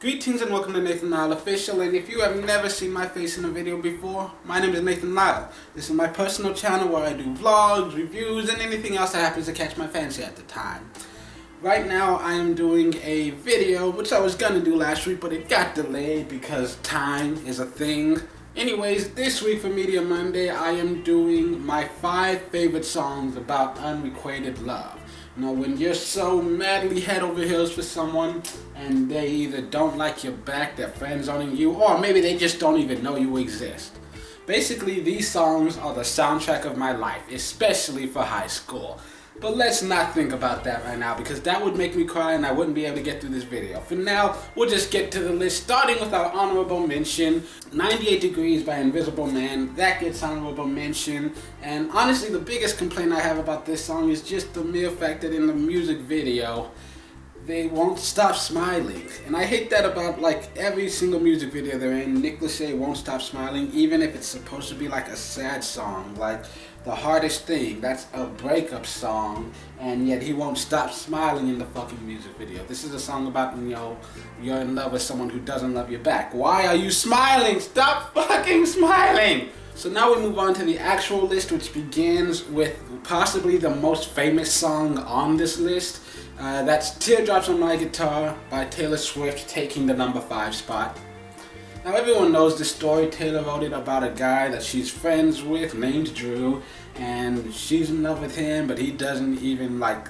Greetings and welcome to Nathan Lyle Official, and if you have never seen my face in a video before, my name is Nathan Lyle. This is my personal channel where I do vlogs, reviews, and anything else that happens to catch my fancy at the time. Right now I am doing a video, which I was gonna do last week, but it got delayed because time is a thing. Anyways, this week for Media Monday, I am doing my 5 favorite songs about unrequited love. You know, when you're so madly head over heels for someone and they either don't like your back, they're friend zoning you, or maybe they just don't even know you exist. Basically, these songs are the soundtrack of my life, especially for high school. But let's not think about that right now because that would make me cry and I wouldn't be able to get through this video. For now, we'll just get to the list, starting with our honorable mention, 98 Degrees by Invisible Man. That gets honorable mention. And honestly, the biggest complaint I have about this song is just the mere fact that in the music video, they won't stop smiling. And I hate that about like every single music video they're in. Nick Lachey won't stop smiling, even if it's supposed to be like a sad song. Like The Hardest Thing, that's a breakup song, and yet he won't stop smiling in the fucking music video. This is a song about, you know, you're in love with someone who doesn't love you back. Why are you smiling? Stop fucking smiling! So now we move on to the actual list, which begins with possibly the most famous song on this list. That's Teardrops on My Guitar by Taylor Swift, taking the number 5 spot. Now everyone knows the story. Taylor wrote it about a guy that she's friends with named Drew, and she's in love with him, but he doesn't even like,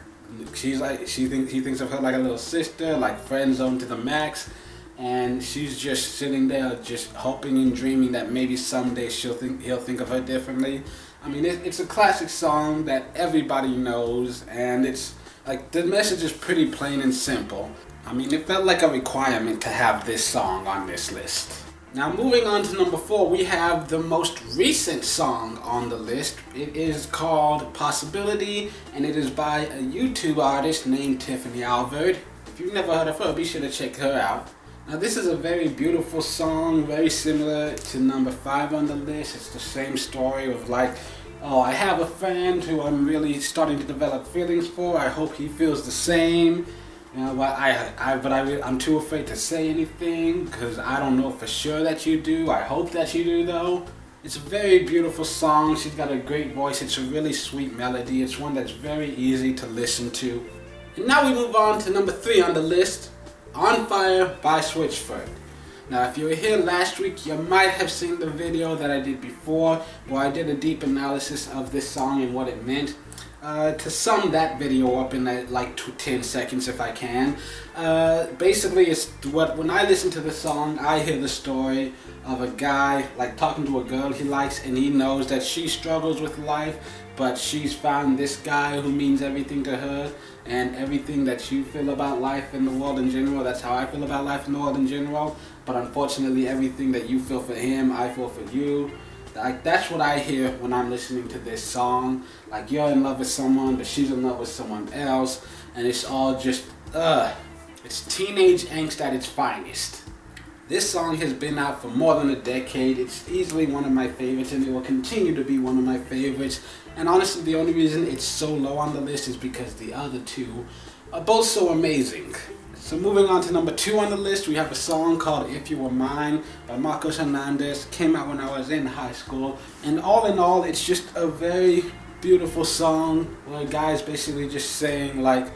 he thinks of her like a little sister, like friend zone to the max, and she's just sitting there just hoping and dreaming that maybe someday he'll think of her differently. I mean, it's a classic song that everybody knows, and it's like the message is pretty plain and simple. I mean, it felt like a requirement to have this song on this list. Now moving on to number 4, we have the most recent song on the list. It is called Possibility, and it is by a YouTube artist named Tiffany Alvord. If you've never heard of her, be sure to check her out. Now this is a very beautiful song, very similar to number 5 on the list. It's the same story of like, oh, I have a friend who I'm really starting to develop feelings for. I hope he feels the same. You know, but I'm too afraid to say anything because I don't know for sure that you do. I hope that you do though. It's a very beautiful song. She's got a great voice. It's a really sweet melody. It's one that's very easy to listen to. And now we move on to number 3 on the list, On Fire by Switchfoot. Now if you were here last week, you might have seen the video that I did before where I did a deep analysis of this song and what it meant. To sum that video up in like 10 seconds if I can, basically it's when I listen to the song, I hear the story of a guy like talking to a girl he likes, and he knows that she struggles with life, but she's found this guy who means everything to her, and everything that you feel about life in the world in general, that's how I feel about life in the world in general, but unfortunately everything that you feel for him, I feel for you. Like, that's what I hear when I'm listening to this song. Like, you're in love with someone, but she's in love with someone else, and it's all just, it's teenage angst at its finest. This song has been out for more than a decade. It's easily one of my favorites, and it will continue to be one of my favorites. And honestly, the only reason it's so low on the list is because the other two are both so amazing. So moving on to number 2 on the list, we have a song called If You Were Mine by Hernandez. Came out when I was in high school, and all in all, it's just a very beautiful song where a guy's basically just saying like,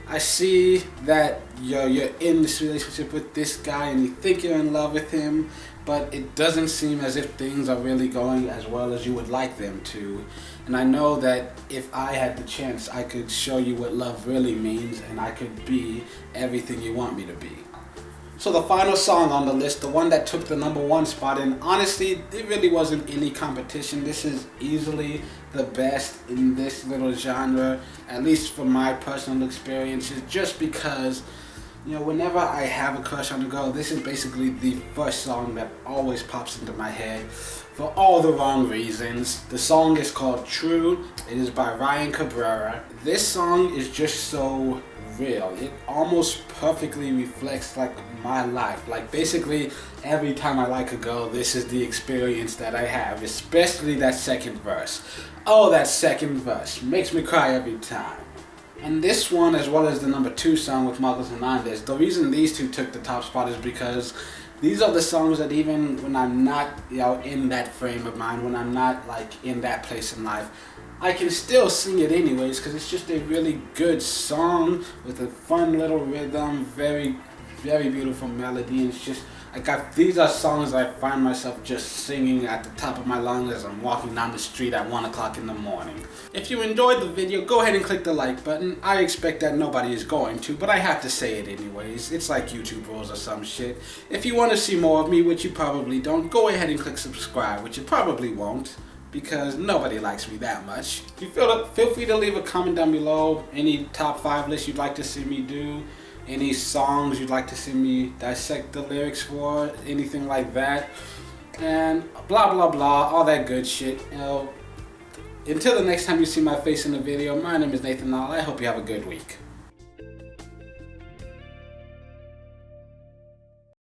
I see that you're in this relationship with this guy and you think you're in love with him, but it doesn't seem as if things are really going as well as you would like them to. And I know that if I had the chance, I could show you what love really means, and I could be everything you want me to be. So the final song on the list, the one that took the number 1 spot, and honestly, it really wasn't any competition. This is easily the best in this little genre, at least from my personal experiences, just because, you know, whenever I have a crush on a girl, this is basically the first song that always pops into my head for all the wrong reasons. The song is called True. It is by Ryan Cabrera. This song is just so real. It almost perfectly reflects like my life. Like basically every time I like a girl, this is the experience that I have, especially that second verse. Oh, that second verse makes me cry every time. And this one, as well as the number 2 song with Marcos Hernandez, the reason these two took the top spot is because these are the songs that even when I'm not, in that frame of mind, when I'm not like in that place in life, I can still sing it anyways, because it's just a really good song with a fun little rhythm, very, very beautiful melody, and it's just, these are songs I find myself just singing at the top of my lungs as I'm walking down the street at 1 o'clock in the morning. If you enjoyed the video, go ahead and click the like button. I expect that nobody is going to, but I have to say it anyways. It's like YouTube rules or some shit. If you want to see more of me, which you probably don't, go ahead and click subscribe, which you probably won't, because nobody likes me that much. You feel free to leave a comment down below, any top 5 lists you'd like to see me do, any songs you'd like to see me dissect the lyrics for, anything like that, and blah blah blah, all that good shit. Until the next time you see my face in the video, my name is Nathan Lyle. I hope you have a good week.